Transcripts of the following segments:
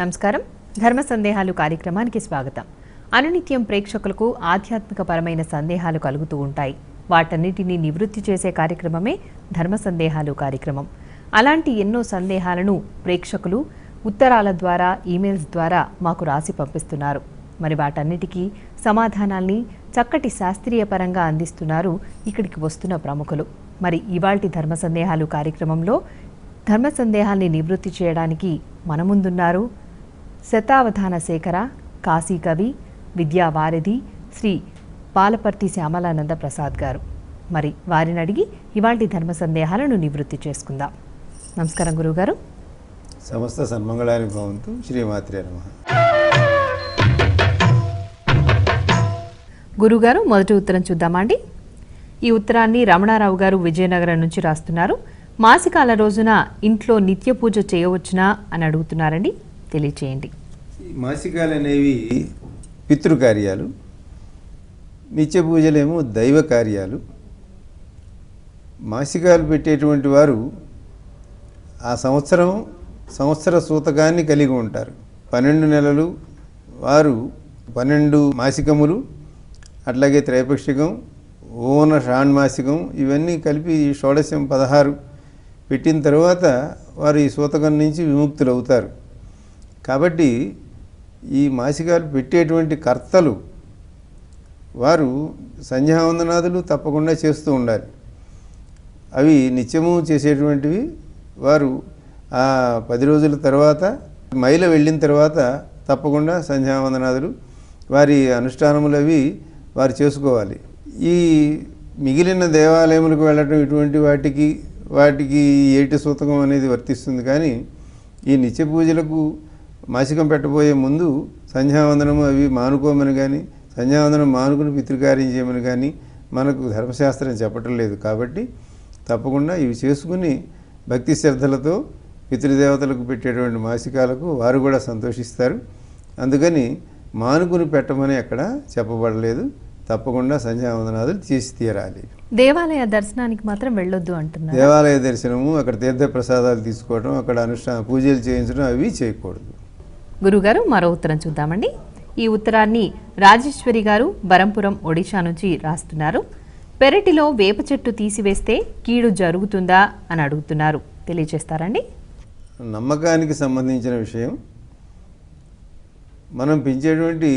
నమస్కారం. ధర్మ సందేహాలు కార్యక్రమానికి స్వాగతం. అనునిత్యం ప్రేక్షకులకు ఆధ్యాత్మికపరమైన సందేహాలు కలుగుతూ ఉంటాయి. వాటన్నిటినీ నివృత్తి చేసే కార్యక్రమమే ధర్మ సందేహాలు కార్యక్రమం. అలాంటి ఎన్నో సందేహాలను ప్రేక్షకులు ఉత్తరాల ద్వారా, ఈమెయిల్స్ ద్వారా మాకు రాసి పంపిస్తున్నారు. మరి వాటన్నిటికీ సమాధానాల్ని చక్కటి శాస్త్రీయ పరంగా అందిస్తున్నారు ఇక్కడికి వస్తున్న ప్రముఖులు. మరి ఇవాల్టి ధర్మ సందేహాలు కార్యక్రమంలో ధర్మ సందేహాల్ని నివృత్తి చేయడానికి మన ముందున్నారు శతావధాన శేఖర, కాశీ కవి, విద్యావారిధి శ్రీ పాలపర్తి శ్యామలానంద ప్రసాద్ గారు. మరి వారిని అడిగి ఇవాల్టి ధర్మ సందేహాలను నివృత్తి చేసుకుందాం. నమస్కారం గురువుగారు. సమస్త సన్మంగళాని భవంతు. శ్రీమాత్రే నమః. గురుగారు, మొదటి ఉత్తరం చూద్దామండి. ఈ ఉత్తరాన్ని రమణారావు గారు విజయనగరం నుంచి రాస్తున్నారు. మాసికాల రోజున ఇంట్లో నిత్య పూజ చేయవచ్చునా అని అడుగుతున్నారండి. తెలియచేయండి. మాసికాలు అనేవి పితృకార్యాలు, నిత్య పూజలేమో దైవ కార్యాలు. మాసికాలు పెట్టేటువంటి వారు ఆ సంవత్సర సూతకాన్ని కలిగి ఉంటారు. 12 నెలలు వారు 12 మాసికములు, అట్లాగే త్రైపక్షికం, ఓన షాణ్మాసికం ఇవన్నీ కలిపి షోడశం 16 పెట్టిన తర్వాత వారు ఈ సూతకం నుంచి విముక్తులు అవుతారు. కాబట్టి ఈ మాసికాలు పెట్టేటువంటి కర్తలు వారు సంధ్యావందనాదులు తప్పకుండా చేస్తూ ఉండాలి. అవి నిత్యము చేసేటువంటివి. వారు ఆ 10 రోజుల తర్వాత మైల వెళ్ళిన తర్వాత తప్పకుండా సంధ్యావందనాదులు వారి అనుష్ఠానములు అవి వారు చేసుకోవాలి. ఈ మిగిలిన దేవాలయములకు వెళ్ళటం ఇటువంటి వాటికి ఏటి సూతకం అనేది వర్తిస్తుంది. కానీ ఈ నిత్య పూజలకు మాసికం పెట్టబోయే ముందు సంధ్యావందనము అవి మానుకోమని కానీ, సంధ్యావందనం మానుకుని పితృకార్యం చేయమని కానీ మనకు ధర్మశాస్త్రం చెప్పటం లేదు. కాబట్టి తప్పకుండా ఇవి చేసుకుని భక్తి శ్రద్ధలతో పితృదేవతలకు పెట్టేటువంటి మాసికాలకు వారు కూడా సంతోషిస్తారు. అందుకని మానుకుని పెట్టమని ఎక్కడ చెప్పబడలేదు. తప్పకుండా సంధ్యావందనాదులు చేసి తీరాలి. దేవాలయ దర్శనానికి మాత్రం వెళ్ళొద్దు అంటున్నారు. దేవాలయ దర్శనము, అక్కడ తీర్థ ప్రసాదాలు తీసుకోవడం, అక్కడ పూజలు చేయించడం అవి చేయకూడదు. గురుగారు, మరో ఉత్తరం చూద్దామండి. ఈ ఉత్తరాన్ని రాజేశ్వరి గారు బరంపురం, ఒడిషా నుంచి రాస్తున్నారు. పెరటిలో వేప చెట్టు తీసివేస్తే కీడు జరుగుతుందా అని అడుగుతున్నారు. తెలియచేస్తారండి. నమ్మకానికి సంబంధించిన విషయం. మనం పెంచేటువంటి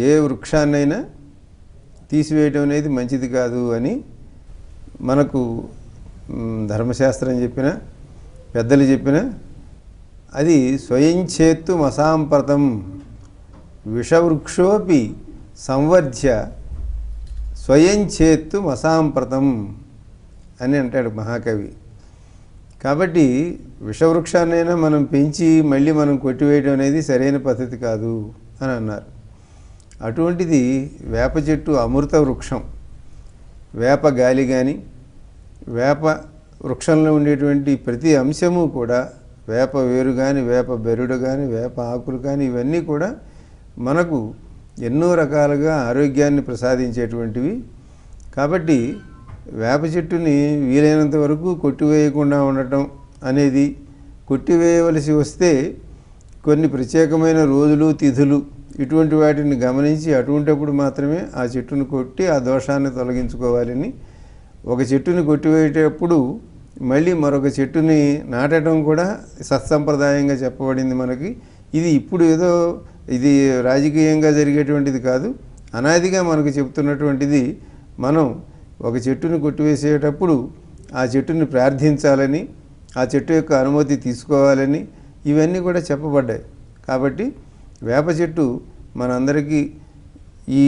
ఏ వృక్షాన్నైనా తీసివేయటం అనేది మంచిది కాదు అని మనకు ధర్మశాస్త్రం చెప్పిన, పెద్దలు చెప్పిన, అది స్వయంచేత్తు మసాంప్రతం విషవృక్షోపి సంవర్ధ్య స్వయంచేత్తు మసాంప్రతం అని అంటాడు మహాకవి. కాబట్టి విషవృక్షాన్నైనా మనం పెంచి మళ్ళీ మనం కొట్టివేయడం అనేది సరైన పద్ధతి కాదు అని అన్నారు. అటువంటిది వేప చెట్టు అమృత వృక్షం. వేప గాలి కానీ, వేప వృక్షంలో ఉండేటువంటి ప్రతి అంశము కూడా, వేప వేరు కానీ, వేప బెరుడు కానీ, వేప ఆకులు కానీ, ఇవన్నీ కూడా మనకు ఎన్నో రకాలుగా ఆరోగ్యాన్ని ప్రసాదించేటువంటివి. కాబట్టి వేప చెట్టుని వీలైనంత వరకు కొట్టివేయకుండా ఉండటం అనేది, కొట్టివేయవలసి వస్తే కొన్ని ప్రత్యేకమైన రోజులు, తిథులు ఇటువంటి వాటిని గమనించి అటువంటిప్పుడు మాత్రమే ఆ చెట్టును కొట్టి ఆ దోషాన్ని తొలగించుకోవాలని. ఒక చెట్టుని కొట్టివేసేటప్పుడు మళ్ళీ మరొక చెట్టుని నాటడం కూడా సత్సంప్రదాయంగా చెప్పబడింది మనకి. ఇది ఇప్పుడు ఏదో ఇది రాజకీయంగా జరిగేటువంటిది కాదు, అనాదిగా మనకు చెప్తున్నటువంటిది. మనం ఒక చెట్టుని కొట్టివేసేటప్పుడు ఆ చెట్టుని ప్రార్థించాలని, ఆ చెట్టు యొక్క అనుమతి తీసుకోవాలని ఇవన్నీ కూడా చెప్పబడ్డాయి. కాబట్టి వేప చెట్టు మనందరికీ ఈ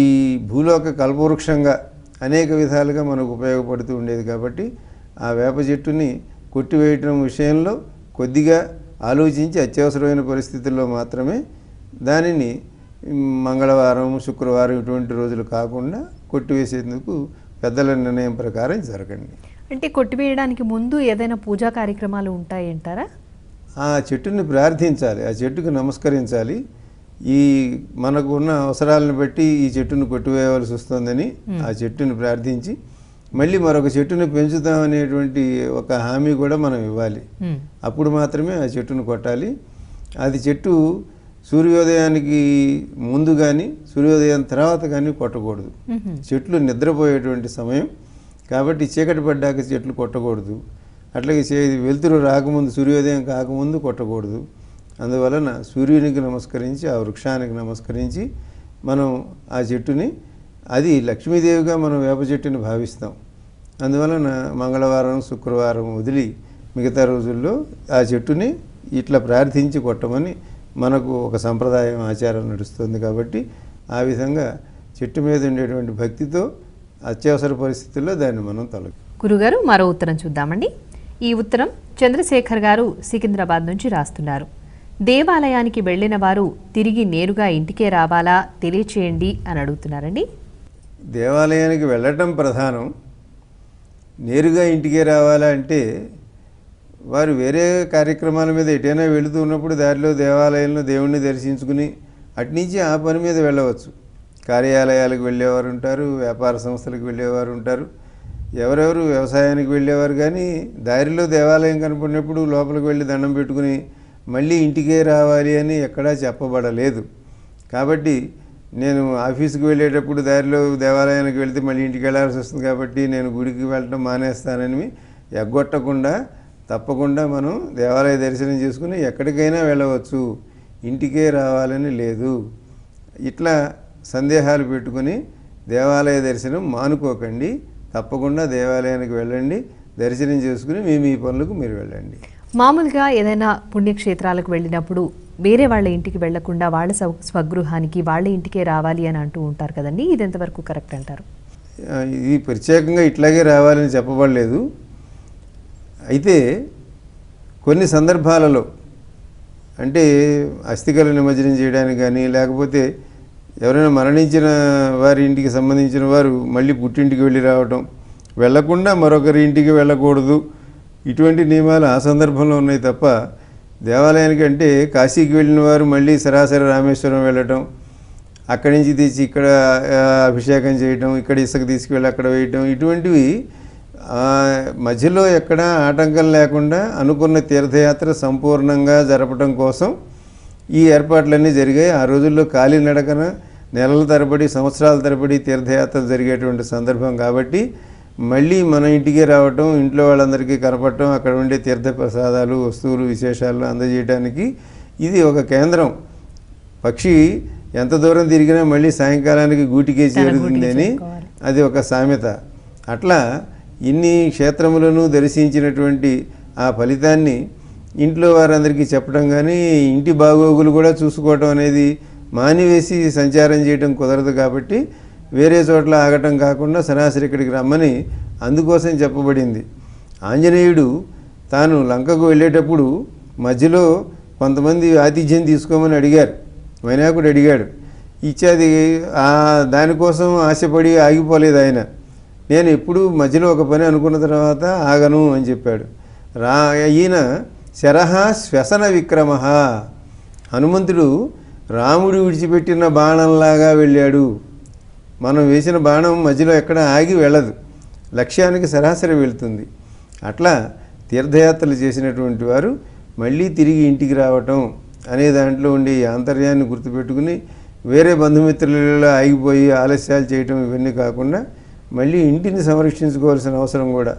భూలోక కల్పవృక్షంగా అనేక విధాలుగా మనకు ఉపయోగపడుతూ ఉండేది. కాబట్టి ఆ వేప చెట్టుని కొట్టివేయటం విషయంలో కొద్దిగా ఆలోచించి అత్యవసరమైన పరిస్థితుల్లో మాత్రమే దానిని మంగళవారం, శుక్రవారం ఇటువంటి రోజులు కాకుండా కొట్టివేసేందుకు పెద్దల నిర్ణయం ప్రకారం జరగండి. అంటే కొట్టివేయడానికి ముందు ఏదైనా పూజా కార్యక్రమాలు ఉంటాయంటారా? ఆ చెట్టుని ప్రార్థించాలి, ఆ చెట్టుకు నమస్కరించాలి. ఈ మనకు ఉన్న అవసరాలను బట్టి ఈ చెట్టును కొట్టివేయవలసి వస్తుందని ఆ చెట్టుని ప్రార్థించి మళ్ళీ మరొక చెట్టుని పెంచుతాం అనేటువంటి ఒక హామీ కూడా మనం ఇవ్వాలి. అప్పుడు మాత్రమే ఆ చెట్టును కొట్టాలి. అది చెట్టు సూర్యోదయానికి ముందు కానీ సూర్యోదయం తర్వాత కానీ కొట్టకూడదు. చెట్లు నిద్రపోయేటువంటి సమయం కాబట్టి చీకటి పడ్డాక చెట్లు కొట్టకూడదు. అట్లాగే వెలుతురు రాకముందు సూర్యోదయం కాకముందు కొట్టకూడదు. అందువలన సూర్యునికి నమస్కరించి ఆ వృక్షానికి నమస్కరించి మనం ఆ చెట్టుని, అది లక్ష్మీదేవిగా మనం వేప చెట్టుని భావిస్తాం. అందువలన మంగళవారం శుక్రవారం వదిలి మిగతా రోజుల్లో ఆ చెట్టుని ఇట్లా ప్రార్థించి కొట్టమని మనకు ఒక సంప్రదాయం ఆచారం నడుస్తుంది. కాబట్టి ఆ విధంగా చెట్టు మీద ఉండేటువంటి భక్తితో అత్యవసర పరిస్థితుల్లో దాన్ని మనం గురుగారు మరో ఉత్తరం చూద్దామండి. ఈ ఉత్తరం చంద్రశేఖర్ గారు సికింద్రాబాద్ నుంచి రాస్తున్నారు. దేవాలయానికి వెళ్ళిన వారు తిరిగి నేరుగా ఇంటికే రావాలా తెలియచేయండి అని అడుగుతున్నారండి. దేవాలయానికి వెళ్ళటం ప్రధానం. నేరుగా ఇంటికే రావాలా అంటే వారు వేరే కార్యక్రమాల మీద ఎటైనా వెళుతూ ఉన్నప్పుడు దారిలో దేవాలయంలో దేవుణ్ణి దర్శించుకుని అట్నుంచి ఆ పని మీద వెళ్ళవచ్చు. కార్యాలయాలకు వెళ్ళేవారు ఉంటారు, వ్యాపార సంస్థలకు వెళ్ళేవారు ఉంటారు, ఎవరెవరు వ్యవసాయానికి వెళ్ళేవారు. కానీ దారిలో దేవాలయం కనపడినప్పుడు లోపలికి వెళ్ళి దండం పెట్టుకుని మళ్ళీ ఇంటికే రావాలి అని ఎక్కడా చెప్పబడలేదు. కాబట్టి నేను ఆఫీస్కి వెళ్ళేటప్పుడు దారిలో దేవాలయానికి వెళ్తే మళ్ళీ ఇంటికి వెళ్ళాల్సి వస్తుంది కాబట్టి నేను గుడికి వెళ్ళటం మానేస్తానని ఎగ్గొట్టకుండా తప్పకుండా మనం దేవాలయ దర్శనం చేసుకుని ఎక్కడికైనా వెళ్ళవచ్చు, ఇంటికే రావాలని లేదు. ఇట్లా సందేహాలు పెట్టుకుని దేవాలయ దర్శనం మానుకోకండి. తప్పకుండా దేవాలయానికి వెళ్ళండి, దర్శనం చేసుకుని మీ పనులకు మీరు వెళ్ళండి. మామూలుగా ఏదైనా పుణ్యక్షేత్రాలకు వెళ్ళినప్పుడు వేరే వాళ్ళ ఇంటికి వెళ్లకుండా వాళ్ళ స్వగృహానికి వాళ్ళ ఇంటికే రావాలి అని అంటూ ఉంటారు కదండి, ఇది ఎంతవరకు కరెక్ట్ అంటారు? ఇది ప్రత్యేకంగా ఇట్లాగే రావాలని చెప్పబడలేదు. అయితే కొన్ని సందర్భాలలో అంటే అస్థికలు నిమజ్జనం చేయడానికి కానీ, లేకపోతే ఎవరైనా మరణించిన వారి ఇంటికి సంబంధించిన వారు మళ్ళీ పుట్టింటికి వెళ్ళి రావటం, వెళ్లకుండా మరొకరి ఇంటికి వెళ్ళకూడదు, ఇటువంటి నియమాలు ఆ సందర్భంలో ఉన్నాయి తప్ప దేవాలయానికి అంటే కాశీకి వెళ్ళిన వారు మళ్ళీ సరాసరి రామేశ్వరం వెళ్ళటం, అక్కడి నుంచి తెచ్చి ఇక్కడ అభిషేకం చేయటం, ఇక్కడ ఇసుక తీసుకువెళ్ళి అక్కడ వేయటం, ఇటువంటివి మధ్యలో ఎక్కడ ఆటంకం లేకుండా అనుకున్న తీర్థయాత్ర సంపూర్ణంగా జరపడం కోసం ఈ ఏర్పాట్లన్నీ జరిగాయి. ఆ రోజుల్లో కాలినడకన నెలల తరబడి సంవత్సరాల తరబడి తీర్థయాత్రలు జరిగేటువంటి సందర్భం కాబట్టి మళ్ళీ మన ఇంటికే రావటం, ఇంట్లో వాళ్ళందరికీ కనపడటం, అక్కడ ఉండే తీర్థ ప్రసాదాలు వస్తువులు విశేషాలు అందజేయడానికి ఇది ఒక కేంద్రం. పక్షి ఎంత దూరం తిరిగినా మళ్ళీ సాయంకాలానికి గూటికే చేరుతుంది అని అది ఒక సామెత. అట్లా ఇన్ని క్షేత్రములను దర్శించినటువంటి ఆ ఫలితాన్ని ఇంట్లో వారందరికీ చెప్పడం కానీ ఇంటి బాగోగులు కూడా చూసుకోవటం అనేది మానివేసి సంచారం చేయడం కుదరదు. కాబట్టి వేరే చోట్ల ఆగటం కాకుండా సరాసరి ఇక్కడికి రమ్మని అందుకోసం చెప్పబడింది. ఆంజనేయుడు తాను లంకకు వెళ్ళేటప్పుడు మధ్యలో కొంతమంది ఆతిథ్యం తీసుకోమని అడిగారు, వైనాకుడు అడిగాడు, ఇచ్చేది దానికోసం ఆశపడి ఆగిపోలేదు ఆయన. నేను ఎప్పుడు మధ్యలో ఒక పని అనుకున్న తర్వాత ఆగను అని చెప్పాడు. ఈయన శరహ శ్వసన విక్రమ, హనుమంతుడు రాముడు విడిచిపెట్టిన బాణంలాగా వెళ్ళాడు. మనం వేసిన బాణం మధ్యలో ఎక్కడ ఆగి వెళ్ళదు, లక్ష్యానికి సరాసరి వెళ్తుంది. అట్లా తీర్థయాత్రలు చేసినటువంటి వారు మళ్ళీ తిరిగి ఇంటికి రావటం అనే దాంట్లో ఉండే ఆంతర్యాన్ని గుర్తుపెట్టుకుని వేరే బంధుమిత్రులలో ఆగిపోయి ఆలస్యాలు చేయటం ఇవన్నీ కాకుండా మళ్ళీ ఇంటిని సంరక్షించుకోవాల్సిన అవసరం కూడా.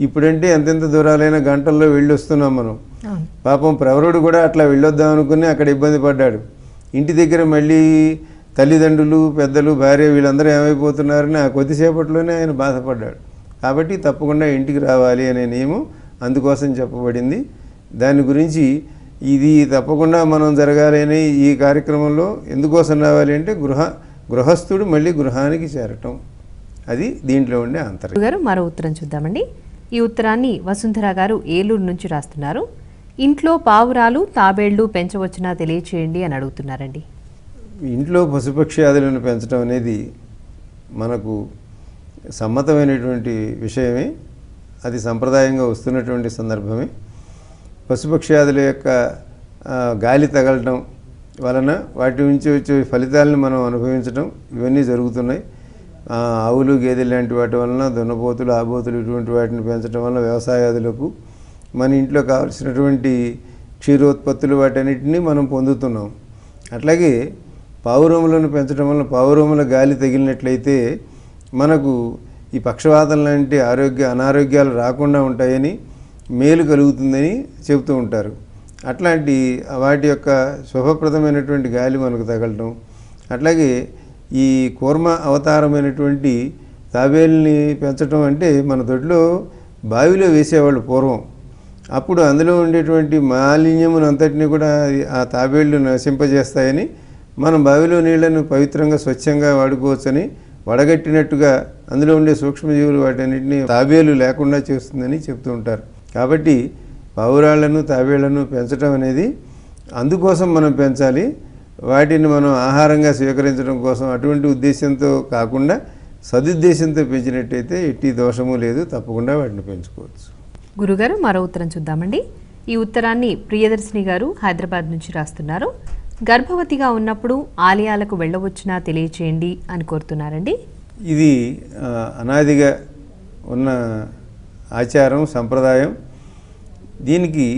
ఇప్పుడంటే ఎంతెంత దూరాలైనా గంటల్లో వెళ్ళి వస్తున్నాం మనం. పాపం ప్రవరుడు కూడా అట్లా వెళ్ళొద్దాం అనుకుని అక్కడ ఇబ్బంది పడ్డాడు. ఇంటి దగ్గర మళ్ళీ తల్లిదండ్రులు, పెద్దలు, భార్య వీళ్ళందరూ ఏమైపోతున్నారని ఆ కొద్దిసేపట్లోనే ఆయన బాధపడ్డాడు. కాబట్టి తప్పకుండా ఇంటికి రావాలి అనే నియమం అందుకోసం చెప్పబడింది. దాని గురించి ఇది తప్పకుండా మనం జరగాలి అని ఈ కార్యక్రమంలో ఎందుకోసం రావాలి అంటే గృహస్థుడు మళ్ళీ గృహానికి చేరటం, అది దీంట్లో ఉండే అంతర్గతం. గారు మరో ఉత్తరం చూద్దామండి. ఈ ఉత్తరాన్ని వసుంధర గారు ఏలూరు నుంచి రాస్తున్నారు. ఇంట్లో పావురాలు, తాబేళ్లు పెంచవచ్చునా తెలియచేయండి అని అడుగుతున్నారండి. ఇంట్లో పశుపక్ష్యాదులను పెంచడం అనేది మనకు సమ్మతమైనటువంటి విషయమే, అది సంప్రదాయంగా వస్తున్నటువంటి సందర్భమే. పశుపక్ష్యాదుల యొక్క గాలి తగలటం వలన వాటి నుంచి వచ్చే ఫలితాలను మనం అనుభవించడం ఇవన్నీ జరుగుతున్నాయి. ఆవులు, గేదెలు లాంటి వాటి వలన, దున్నపోతులు, ఆబోతులు ఇటువంటి వాటిని పెంచడం వలన వ్యవసాయాదులకు మన ఇంట్లో కావాల్సినటువంటి క్షీరోత్పత్తులు వాటన్నిటిని మనం పొందుతున్నాం. అట్లాగే పావురములను పెంచడం వల్ల పావురముల గాలి తగిలినట్లయితే మనకు ఈ పక్షవాతం లాంటి అనారోగ్యాలు రాకుండా ఉంటాయని, మేలు కలుగుతుందని చెబుతూ ఉంటారు. అట్లాంటి వాటి యొక్క శుభప్రదమైనటువంటి గాలి మనకు తగలటం, అట్లాగే ఈ కూర్మ అవతారమైనటువంటి తాబేల్ని పెంచడం అంటే మన దొడ్లో బావిలో వేసేవాళ్ళు పూర్వం. అప్పుడు అందులో ఉండేటువంటి మాలిన్యమునంతటిని కూడా ఆ తాబేళ్లు నశింపజేస్తాయని, మనం బావిలో నీళ్లను పవిత్రంగా స్వచ్ఛంగా వాడుకోవచ్చని, వడగట్టినట్టుగా అందులో ఉండే సూక్ష్మజీవులు వాటన్నిటిని తాబేలు లేకుండా చేస్తుందని చెప్తూ ఉంటారు. కాబట్టి పావురాళ్లను తాబేళ్లను పెంచడం అనేది అందుకోసం మనం పెంచాలి. వాటిని మనం ఆహారంగా స్వీకరించడం కోసం అటువంటి ఉద్దేశంతో కాకుండా సదుద్దేశంతో పెంచినట్టయితే ఎట్టి దోషము లేదు, తప్పకుండా వాటిని పెంచుకోవచ్చు. గురుగారు, మరో ఉత్తరం చూద్దామండి. ఈ ఉత్తరాన్ని ప్రియదర్శిని గారు హైదరాబాద్ నుంచి రాస్తున్నారు. గర్భవతిగా ఉన్నప్పుడు ఆలయాలకు వెళ్ళవచ్చునా తెలియచేయండి అని కోరుతున్నారండి. ఇది అనాదిగా ఉన్న ఆచారం, సంప్రదాయం. దీనికి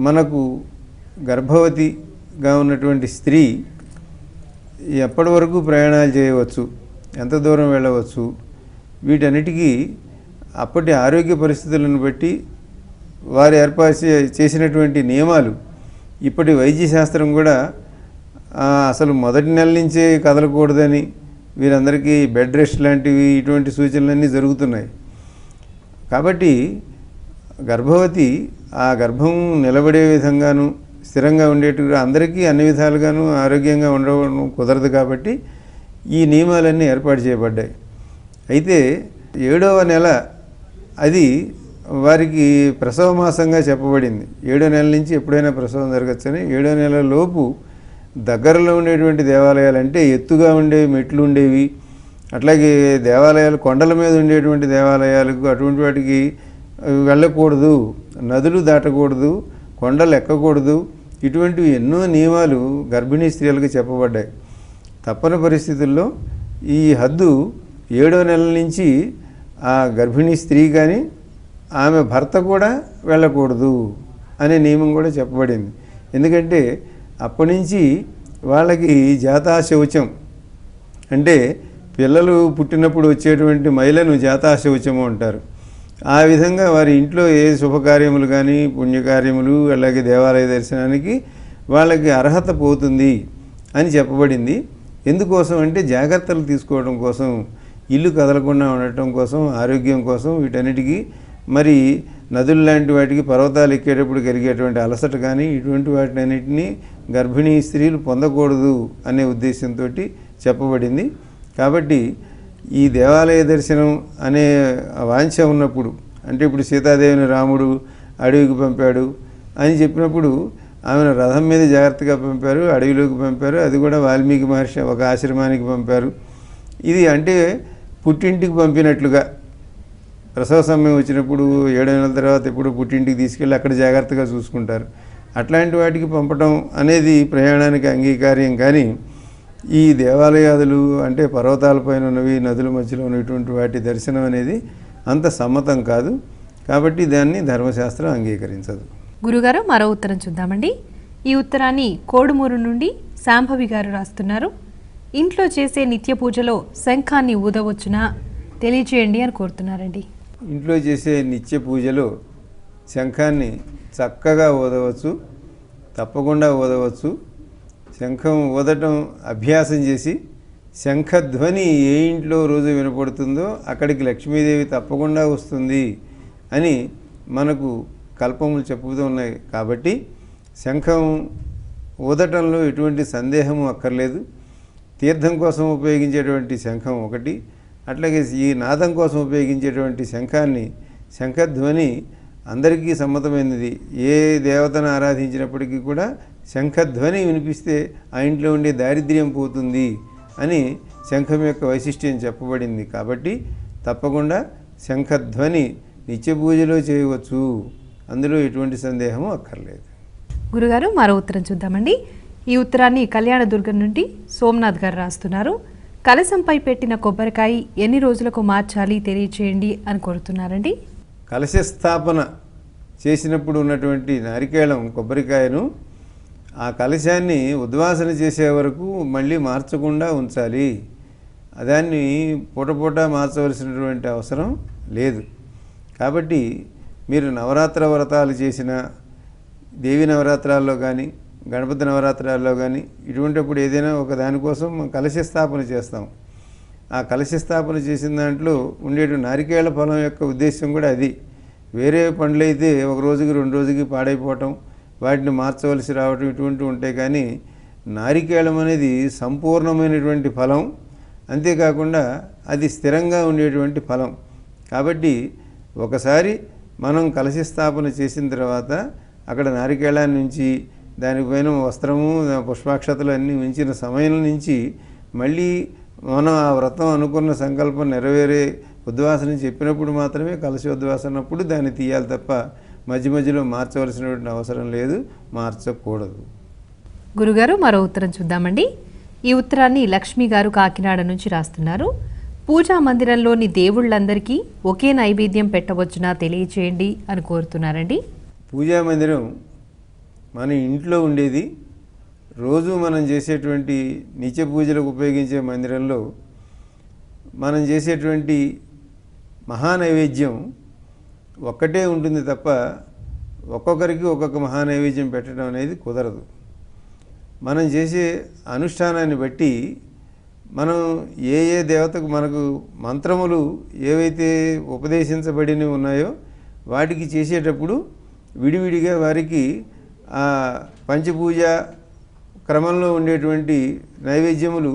మనకు గర్భవతిగా ఉన్నటువంటి స్త్రీ ఎప్పటి వరకు ప్రయాణాలు చేయవచ్చు, ఎంత దూరం వెళ్ళవచ్చు, వీటన్నిటికీ అప్పటి ఆరోగ్య పరిస్థితులను బట్టి వారు ఏర్పాటు చేసినటువంటి నియమాలు. ఇప్పటి వైద్య శాస్త్రం కూడా అసలు మొదటి నెల నుంచే కదలకూడదని, వీరందరికీ బెడ్ రెస్ట్ లాంటివి ఇటువంటి సూచనలన్నీ జరుగుతున్నాయి. కాబట్టి గర్భవతి ఆ గర్భం నిలబడే విధంగాను, స్థిరంగా ఉండేట్టుగా, అందరికీ అన్ని విధాలుగాను ఆరోగ్యంగా ఉండడం కుదరదు. కాబట్టి ఈ నియమాలన్నీ ఏర్పాటు చేయబడ్డాయి. అయితే 7వ నెల అది వారికి ప్రసవ మాసంగా చెప్పబడింది. 7వ నెల నుంచి ఎప్పుడైనా ప్రసవం జరగచ్చని. 7వ నెల లోపు దగ్గరలో ఉండేటువంటి దేవాలయాలు, అంటే ఎత్తుగా ఉండేవి, మెట్లు ఉండేవి, అట్లాగే దేవాలయాలు కొండల మీద ఉండేటువంటి దేవాలయాలకు అటువంటి వాటికి వెళ్ళకూడదు, నదులు దాటకూడదు, కొండలు ఎక్కకూడదు, ఇటువంటివి ఎన్నో నియమాలు గర్భిణీ స్త్రీలకు చెప్పబడ్డాయి. తప్పని పరిస్థితుల్లో ఈ హద్దు 7వ నెల నుంచి ఆ గర్భిణీ స్త్రీ కానీ ఆమె భర్త కూడా వెళ్ళకూడదు అనే నియమం కూడా చెప్పబడింది. ఎందుకంటే అప్పటి నుంచి వాళ్ళకి జాతాశౌచం, అంటే పిల్లలు పుట్టినప్పుడు వచ్చేటువంటి మైలను జాతాశౌచము అంటారు. ఆ విధంగా వారి ఇంట్లో ఏ శుభకార్యములు కానీ, పుణ్యకార్యములు, అలాగే దేవాలయ దర్శనానికి వాళ్ళకి అర్హత పోతుంది అని చెప్పబడింది. ఎందుకోసం అంటే జాగ్రత్తలు తీసుకోవడం కోసం, ఇల్లు కదలకుండా ఉండటం కోసం, ఆరోగ్యం కోసం, వీటన్నిటికీ. మరి నదులు లాంటి వాటికి, పర్వతాలు ఎక్కేటప్పుడు కలిగేటువంటి అలసట కానీ ఇటువంటి వాటినన్నింటినీ గర్భిణీ స్త్రీలు పొందకూడదు అనే ఉద్దేశంతో చెప్పబడింది. కాబట్టి ఈ దేవాలయ దర్శనం అనే వాంఛ ఉన్నప్పుడు, అంటే ఇప్పుడు సీతాదేవిని రాముడు అడవికి పంపాడు అని చెప్పినప్పుడు ఆమెను రథం మీద జాగ్రత్తగా పంపారు, అడవిలోకి పంపారు. అది కూడా వాల్మీకి మహర్షి ఒక ఆశ్రమానికి పంపారు. ఇది అంటే పుట్టింటికి పంపినట్లుగా. ప్రసవ సమయం వచ్చినప్పుడు 7 నెలల తర్వాత ఎప్పుడు పుట్టింటికి తీసుకెళ్ళి అక్కడ జాగ్రత్తగా చూసుకుంటారు. అట్లాంటి వాటికి పంపటం అనేది ప్రయాణానికి అంగీకార్యం. కానీ ఈ దేవాలయాదులు, అంటే పర్వతాలపైన ఉన్నవి, నదుల మధ్యలో ఉన్నటువంటి వాటి దర్శనం అనేది అంత సమ్మతం కాదు. కాబట్టి దాన్ని ధర్మశాస్త్రం అంగీకరించదు. గురుగారు, మరో ఉత్తరం చూద్దామండి. ఈ ఉత్తరాన్ని కోడుమూరు నుండి శాంభవి గారు రాస్తున్నారు. ఇంట్లో చేసే నిత్య పూజలో శంఖాన్ని ఊదవచ్చునా తెలియచేయండి అని కోరుతున్నారండి. ఇంట్లో చేసే నిత్య పూజలో శంఖాన్ని చక్కగా ఊదవచ్చు, తప్పకుండా ఊదవచ్చు. శంఖం ఊదటం అభ్యాసం చేసి శంఖధ్వని ఏ ఇంట్లో రోజు వినపడుతుందో అక్కడికి లక్ష్మీదేవి తప్పకుండా వస్తుంది అని మనకు కల్పములు చెప్పుతూ ఉన్నాయి. కాబట్టి శంఖం ఊదటంలో ఎటువంటి సందేహము అక్కర్లేదు. తీర్థం కోసం ఉపయోగించేటువంటి శంఖం ఒకటి, అట్లాగే ఈ నాదం కోసం ఉపయోగించేటువంటి శంఖాన్ని, శంఖధ్వని అందరికీ సమ్మతమైనది. ఏ దేవతను ఆరాధించినప్పటికీ కూడా శంఖధ్వని వినిపిస్తే ఆ ఇంట్లో ఉండే దారిద్ర్యం పోతుంది అని శంఖం యొక్క వైశిష్ట్యం చెప్పబడింది. కాబట్టి తప్పకుండా శంఖధ్వని నిత్య పూజలో చేయవచ్చు, అందులో ఎటువంటి సందేహము అక్కర్లేదు. గురుగారు, మరో ఉత్తరం చూద్దామండి. ఈ ఉత్తరాన్ని కళ్యాణదుర్గం నుండి సోమనాథ్ గారు రాస్తున్నారు. కలశంపై పెట్టిన కొబ్బరికాయ ఎన్ని రోజులకు మార్చాలి తెలియచేయండి అని కోరుతున్నారండి. కలశ స్థాపన చేసినప్పుడు ఉన్నటువంటి నారికేళం కొబ్బరికాయను ఆ కలశాన్ని ఉద్వాసన చేసే వరకు మళ్ళీ మార్చకుండా ఉంచాలి. దాన్ని పూట మార్చవలసినటువంటి అవసరం లేదు. కాబట్టి మీరు నవరాత్ర వ్రతాలు చేసిన, దేవి నవరాత్రాల్లో కానీ గణపతి నవరాత్రాల్లో కానీ ఇటువంటిప్పుడు ఏదైనా ఒక దానికోసం కలశ స్థాపన చేస్తాం. ఆ కలశ స్థాపన చేసిన దాంట్లో ఉండే నారికేళ ఫలం యొక్క ఉద్దేశం కూడా అది. వేరే పండ్లు అయితే ఒక రోజుకి 2 రోజుకి పాడైపోవటం, వాటిని మార్చవలసి రావటం ఇటువంటివి ఉంటాయి. కానీ నారికేళం అనేది సంపూర్ణమైనటువంటి ఫలం, అంతేకాకుండా అది స్థిరంగా ఉండేటువంటి ఫలం. కాబట్టి ఒకసారి మనం కలశ స్థాపన చేసిన తర్వాత అక్కడ నారికేళాన్ని నుంచి దానిపైన వస్త్రము పుష్పాక్షతలు అన్నీ ఉంచిన సమయం నుంచి మళ్ళీ మనం ఆ వ్రతం అనుకున్న సంకల్పం నెరవేరే ఉద్వాసన చెప్పినప్పుడు మాత్రమే కలశ ఉద్వాసనప్పుడు దాన్ని తీయాలి తప్ప మధ్యలో మార్చవలసినటువంటి అవసరం లేదు, మార్చకూడదు. గురుగారు, మరో ఉత్తరం చూద్దామండి. ఈ ఉత్తరాన్ని లక్ష్మి గారు కాకినాడ నుంచి రాస్తున్నారు. పూజా మందిరంలోని దేవుళ్ళందరికీ ఒకే నైవేద్యం పెట్టవచ్చునా తెలియచేయండి అని కోరుతున్నారండి. పూజా మందిరం మన ఇంట్లో ఉండేది. రోజు మనం చేసేటువంటి నిత్య పూజలకు ఉపయోగించే మందిరంలో మనం చేసేటువంటి మహానైవేద్యం ఒక్కటే ఉంటుంది తప్ప ఒక్కొక్కరికి ఒక్కొక్క మహానైవేద్యం పెట్టడం అనేది కుదరదు. మనం చేసే అనుష్ఠానాన్ని బట్టి మనం ఏ దేవతకు మనకు మంత్రములు ఏవైతే ఉపదేశించబడినవి ఉన్నాయో వాటికి చేసేటప్పుడు విడివిడిగా వారికి ఆ పంచపూజ క్రమంలో ఉండేటువంటి నైవేద్యములు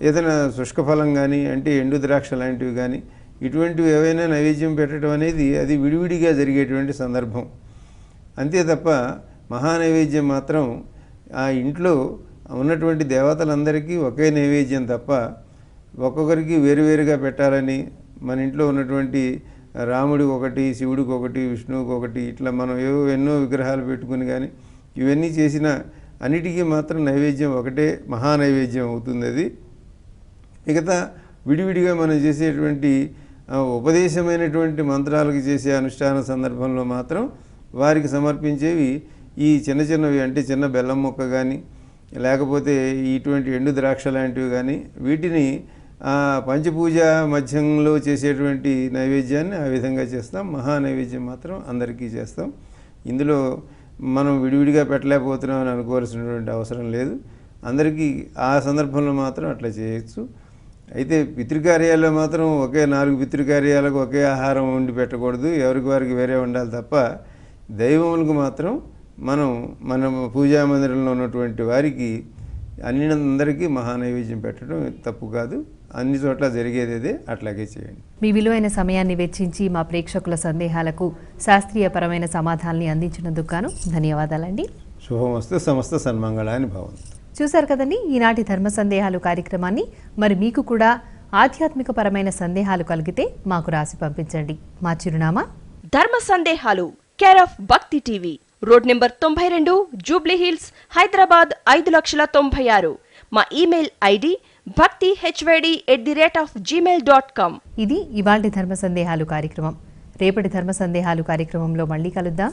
ఏదైనా శుష్కఫలం కానీ అంటే ఎండు ద్రాక్ష లాంటివి కానీ ఇటువంటివి ఏవైనా నైవేద్యం పెట్టడం అనేది అది విడివిడిగా జరిగేటువంటి సందర్భం. అంతే తప్ప మహానైవేద్యం మాత్రం ఆ ఇంట్లో ఉన్నటువంటి దేవతలందరికీ ఒకే నైవేద్యం తప్ప ఒక్కొక్కరికి వేరువేరుగా పెట్టాలని మన ఇంట్లో ఉన్నటువంటి రాముడికి ఒకటి, శివుడికి ఒకటి, విష్ణువుకి ఒకటి, ఇట్లా మనం ఎన్నో విగ్రహాలు పెట్టుకుని కానీ ఇవన్నీ చేసిన అన్నిటికీ మాత్రం నైవేద్యం ఒకటే మహానైవేద్యం అవుతుంది. అది మిగతా విడివిడిగా మనం చేసేటువంటి ఉపదేశమైనటువంటి మంత్రాలకు చేసే అనుష్ఠాన సందర్భంలో మాత్రం వారికి సమర్పించేవి ఈ చిన్నవి అంటే చిన్న బెల్లం ముక్క కానీ లేకపోతే ఇటువంటి ఎండు ద్రాక్ష లాంటివి కానీ వీటిని పంచపూజ మధ్యంలో చేసేటువంటి నైవేద్యాన్ని ఆ విధంగా చేస్తాం. మహానైవేద్యం మాత్రం అందరికీ చేస్తాం. ఇందులో మనం విడివిడిగా పెట్టలేకపోతున్నాం అని అనుకోవాల్సినటువంటి అవసరం లేదు. అందరికీ ఆ సందర్భంలో మాత్రం అట్లా చేయొచ్చు. అయితే పితృకార్యాల్లో మాత్రం ఒకే 4 పితృకార్యాలకు ఒకే ఆహారం వండి పెట్టకూడదు, ఎవరికి వారికి వేరే ఉండాలి తప్ప దైవములకు మాత్రం మన పూజా మందిరంలో ఉన్నటువంటి వారికి అందరికీ మహానైవేద్యం పెట్టడం తప్పు కాదు. అన్ని చోట్ల జరిగేది అదే, అట్లాగే చేయండి. మీ విలువైన సమయాన్ని వెచ్చించి మా ప్రేక్షకుల సందేహాలకు శాస్త్రీయపరమైన సమాధానాన్ని అందించినందుకు గాను ధన్యవాదాలండి. శుభమస్తు, సమస్త సన్మంగళాని భవంతు. చూశారు కదండి ఈనాటి ధర్మ సందేహాలు కార్యక్రమాన్ని. మరి మీకు కూడా ఆధ్యాత్మికపరమైన సందేహాలు కలిగితే మాకు రాసి పంపించండి. మా చిరునామా ధర్మ సందేహాలు, కేర్ ఆఫ్ భక్తి TV, road number 92, Jubilee hills, Hyderabad 5,96,000. మా ఇమెయిల్ ఐడి bhaktihyd@gmail.com. ఇది ఇవాల్టి ధర్మ సందేహాలు కార్యక్రమం. రేపటి ధర్మ సందేహాలు కార్యక్రమంలో మళ్ళీ కలుద్దాం.